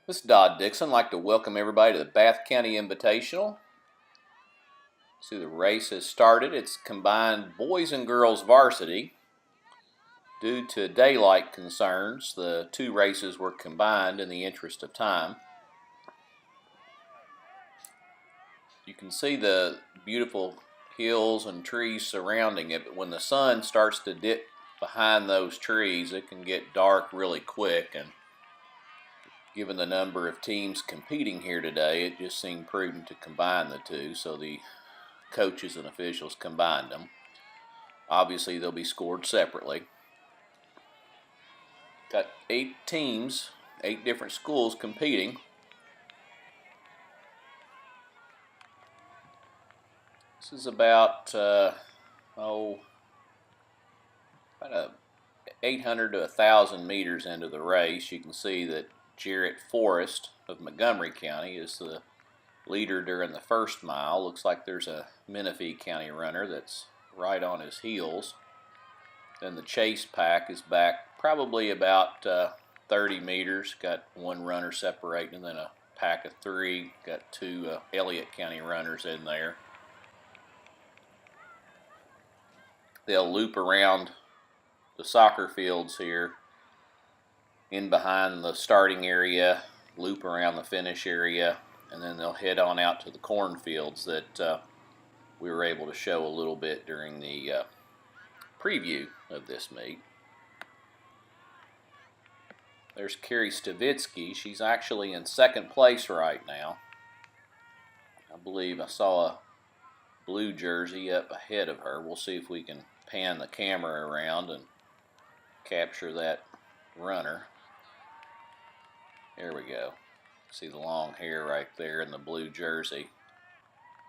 This is Dodd Dixon. I'd like to welcome everybody to the Bath County Invitational. See, the race has started. It's combined boys and girls varsity. Due to daylight concerns, the two races were combined in the interest of time. You can see the beautiful hills and trees surrounding it, but when the sun starts to dip behind those trees, it can get dark really quick, and given the number of teams competing here today, it just seemed prudent to combine the two, so the coaches and officials combined them. Obviously, they'll be scored separately. Got 8 teams, 8 different schools competing. This is about 800 to 1,000 meters into the race. You can see that Jarrett Forrest of Montgomery County is the leader during the first mile. Looks like there's a Menifee County runner that's right on his heels. Then the chase pack is back probably about 30 meters. Got one runner separating, and then a pack of 3. Got 2 Elliott County runners in there. They'll loop around the soccer fields here in behind the starting area, loop around the finish area, and then they'll head on out to the cornfields that we were able to show a little bit during the preview of this meet. There's Carrie Stavitsky. She's actually in second place right now. I believe I saw a blue jersey up ahead of her. We'll see if we can pan the camera around and capture that runner. There we go. See the long hair right there in the blue jersey.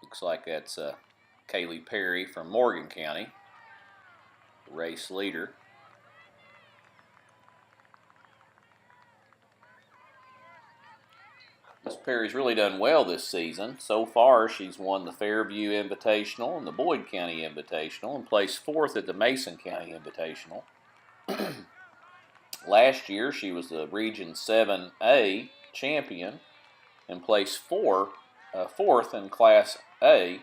Looks like that's Kaylee Perry from Morgan County, the race leader. Miss Perry's really done well this season. So far, she's won the Fairview Invitational and the Boyd County Invitational and placed 4th at the Mason County Invitational. Last year, she was the Region 7A champion and placed 4th in Class A,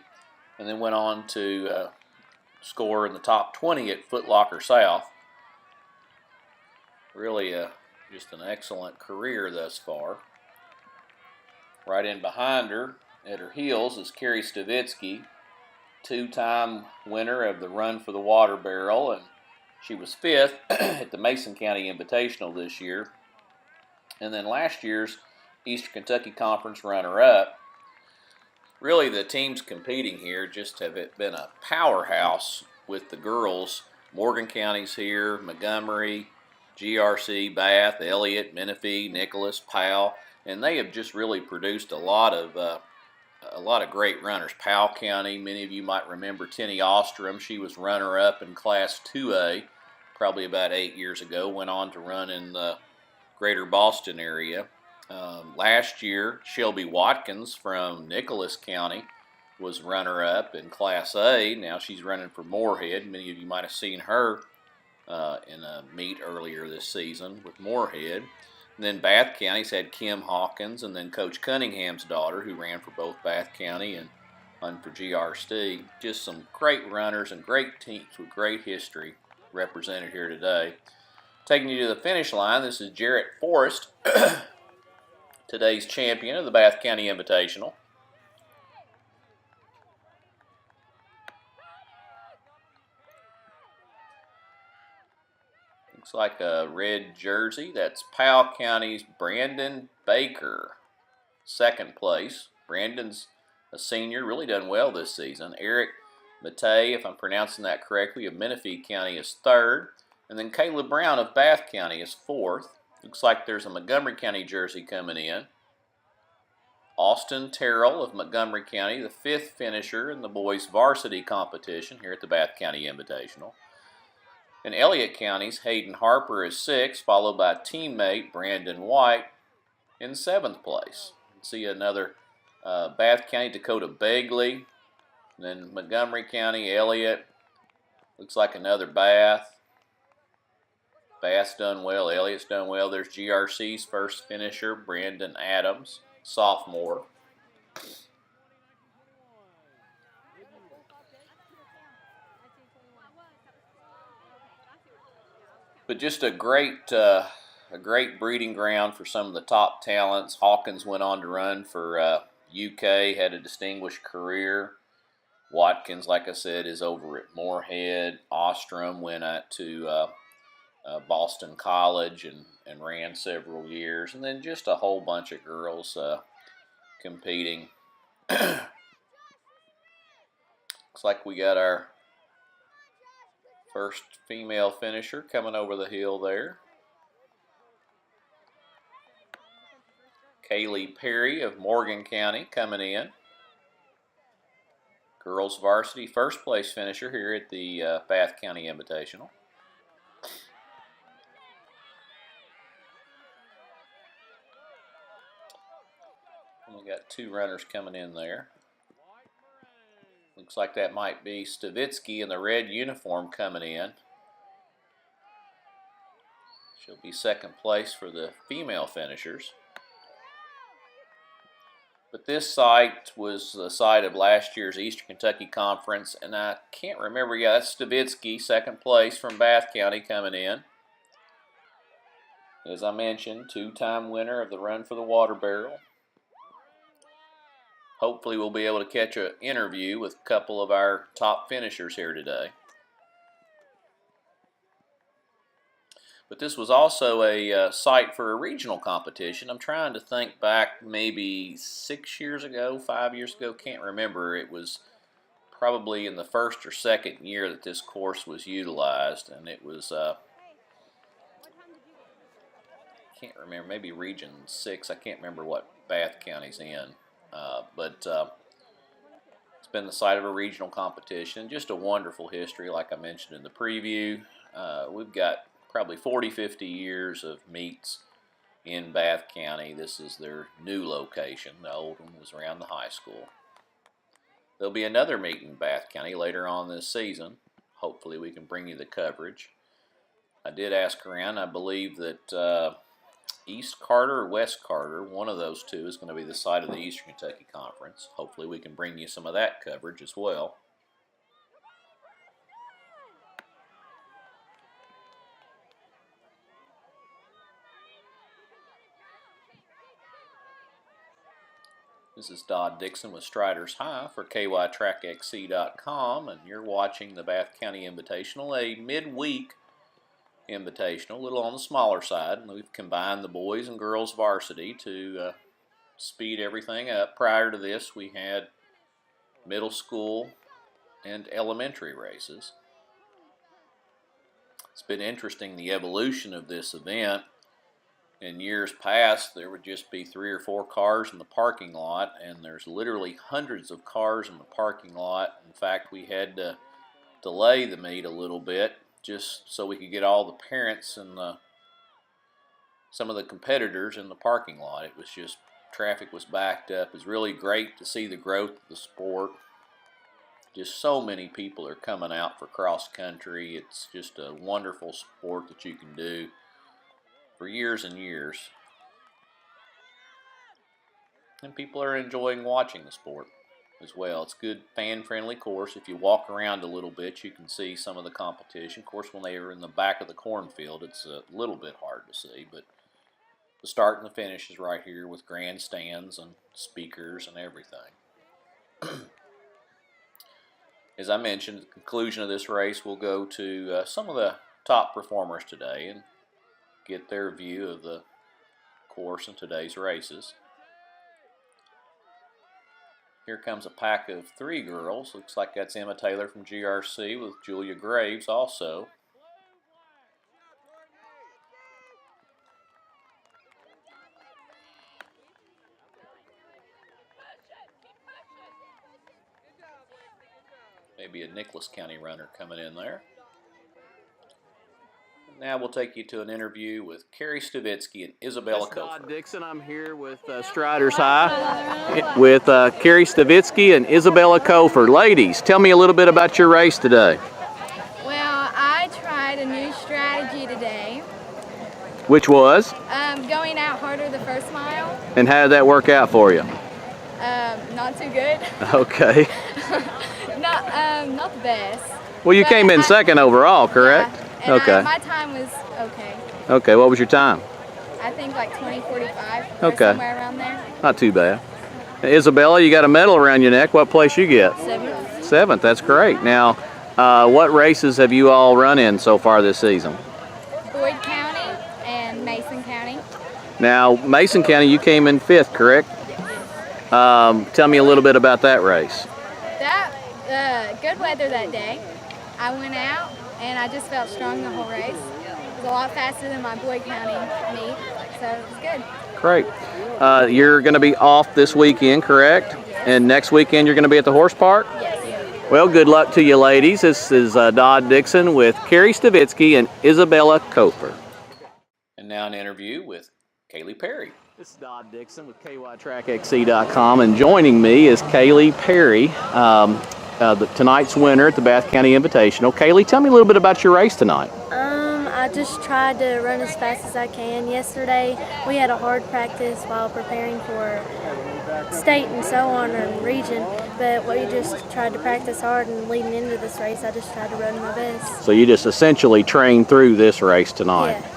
and then went on to score in the top 20 at Foot Locker South. Really just an excellent career thus far. Right in behind her, at her heels, is Carrie Stavitsky, 2-time winner of the Run for the Water Barrel, and she was 5th at the Mason County Invitational this year. And then last year's Eastern Kentucky Conference runner-up. Really, the teams competing here just have been a powerhouse with the girls. Morgan County's here, Montgomery, GRC, Bath, Elliott, Menifee, Nicholas, Powell, and they have just really produced a lot of great runners. Powell County, many of you might remember Tenny Ostrom. She was runner-up in Class 2A probably about 8 years ago. Went on to run in the greater Boston area. Last year, Shelby Watkins from Nicholas County was runner-up in Class A. Now she's running for Moorhead. Many of you might have seen her in a meet earlier this season with Moorhead. And then Bath County's had Kim Hawkins, and then Coach Cunningham's daughter, who ran for both Bath County and for GRC. Just some great runners and great teams with great history represented here today. Taking you to the finish line, this is Jarrett Forrest, today's champion of the Bath County Invitational. Looks like a red jersey. That's Powell County's Brandon Baker, second place. Brandon's a senior, really done well this season. Eric Matei, if I'm pronouncing that correctly, of Menifee County is 3rd. And then Kayla Brown of Bath County is 4th. Looks like there's a Montgomery County jersey coming in. Austin Terrell of Montgomery County, the 5th finisher in the boys varsity competition here at the Bath County Invitational. In Elliott County's Hayden Harper is 6th, followed by teammate Brandon White in 7th place. See another Bath County, Dakota Begley. Then Montgomery County, Elliott. Looks like another Bath. Bass done well. Elliott's done well. There's GRC's first finisher, Brandon Adams, sophomore. But just a great breeding ground for some of the top talents. Hawkins went on to run for UK, had a distinguished career. Watkins, like I said, is over at Moorhead. Ostrom went out to Boston College and ran several years. And then just a whole bunch of girls competing. Looks like we got our first female finisher coming over the hill there. Kaylee Perry of Morgan County coming in. Girls varsity first place finisher here at the Bath County Invitational. And we got two runners coming in there. Looks like that might be Stavitsky in the red uniform coming in. She'll be second place for the female finishers. But this site was the site of last year's Eastern Kentucky Conference, and I can't remember. Yeah, that's Stavitsky, second place from Bath County coming in. As I mentioned, two-time winner of the Run for the Water Barrel. Hopefully we'll be able to catch an interview with a couple of our top finishers here today. But this was also a site for a regional competition. I'm trying to think back maybe 6 years ago, 5 years ago, can't remember. It was probably in the first or second year that this course was utilized, and it was, can't remember, maybe Region 6. I can't remember what Bath County's in. But it's been the site of a regional competition. Just a wonderful history, like I mentioned in the preview. We've got probably 40, 50 years of meets in Bath County. This is their new location. The old one was around the high school. There'll be another meet in Bath County later on this season. Hopefully we can bring you the coverage. I did ask around. I believe that East Carter or West Carter, one of those two, is going to be the site of the Eastern Kentucky Conference. Hopefully we can bring you some of that coverage as well. This is Dodd Dixon with Striders High for KYTrackXC.com, and you're watching the Bath County Invitational, a midweek invitational, a little on the smaller side. And we've combined the boys and girls varsity to speed everything up. Prior to this, we had middle school and elementary races. It's been interesting, the evolution of this event. In years past, there would just be 3 or 4 cars in the parking lot, and there's literally hundreds of cars in the parking lot. In fact, we had to delay the meet a little bit just so we could get all the parents and some of the competitors in the parking lot. It was just, traffic was backed up. It was really great to see the growth of the sport. Just so many people are coming out for cross country. It's just a wonderful sport that you can do for years and years. And people are enjoying watching the sport as well. It's a good fan-friendly course. If you walk around a little bit, you can see some of the competition. Of course, when they are in the back of the cornfield, it's a little bit hard to see, but the start and the finish is right here with grandstands and speakers and everything. As I mentioned, at the conclusion of this race, we'll go to some of the top performers today and get their view of the course in today's races. Here comes a pack of 3 girls. Looks like that's Emma Taylor from GRC with Julia Graves also. Maybe a Nicholas County runner coming in there. Now we'll take you to an interview with Carrie Stavitsky and Isabella Kofer. Dodd Dixon. I'm here with Striders High with Carrie Stavitsky and Isabella Kofer. Ladies, tell me a little bit about your race today. Well, I tried a new strategy today. Which was? Going out harder the first mile. And how did that work out for you? Not too good. Okay. Not the best. Well, you But came in second overall, correct? Yeah, and okay. my time was okay. Okay, what was your time? I think like 20:45. Okay. Or somewhere around there. Not too bad. Isabella, you got a medal around your neck. What place you get? 7th. 7th, that's great. Now, what races have you all run in so far this season? Boyd County and Mason County. Now, Mason County, you came in 5th, correct? Tell me a little bit about that race. Good weather that day. I went out and I just felt strong the whole race. It was a lot faster than my Boyd County meet, so it was good. Great. You're going to be off this weekend, correct? Yes. And next weekend you're going to be at the horse park? Yes. Well, good luck to you ladies. This is Dodd Dixon with Carrie Stavitsky and Isabella Koper. And now an interview with Kaylee Perry. This is Dodd Dixon with KYTrackXC.com, and joining me is Kaylee Perry, tonight's winner at the Bath County Invitational. Kaylee, tell me a little bit about your race tonight. I just tried to run as fast as I can. Yesterday we had a hard practice while preparing for state and so on and region, but we just tried to practice hard, and leading into this race I just tried to run my best. So you just essentially trained through this race tonight. Yeah.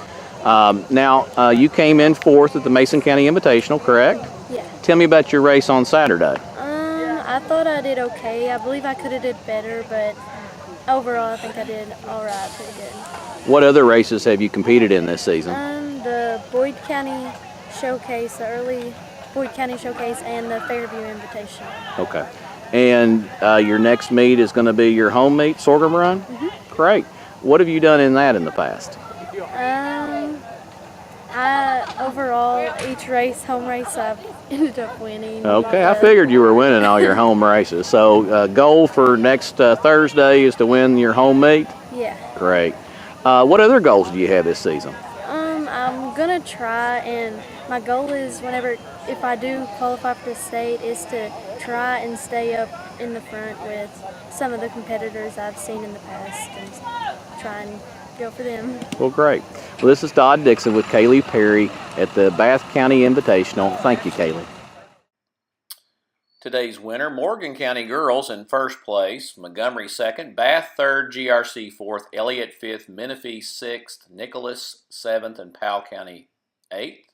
Now, you came in 4th at the Mason County Invitational, correct? Yeah. Tell me about your race on Saturday. I thought I did okay. I believe I could have did better, but overall I think I did all right, pretty good. What other races have you competed in this season? The Boyd County Showcase, the early Boyd County Showcase, and the Fairview Invitational. Okay. And your next meet is going to be your home meet, Sorghum Run? Mm-hmm. Great. What have you done in that in the past? Overall, each race, home race, I've ended up winning. Okay, I figured you were winning all your home races. So goal for next Thursday is to win your home meet? Yeah. Great. What other goals do you have this season? I'm gonna try, and my goal is if I do qualify for the state, is to try and stay up in the front with some of the competitors I've seen in the past and try and go for them. Well, great. Well, this is Dodd Dixon with Kaylee Perry at the Bath County Invitational. Thank you, Kaylee. Today's winner, Morgan County girls in 1st place, Montgomery 2nd, Bath 3rd, GRC 4th, Elliott 5th, Menifee 6th, Nicholas 7th, and Powell County 8th.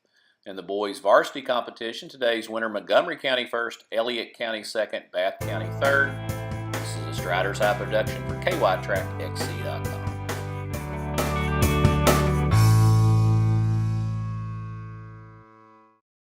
In the boys varsity competition, today's winner, Montgomery County 1st, Elliott County 2nd, Bath County 3rd. This is a Striders High production for KYTrackXC.com.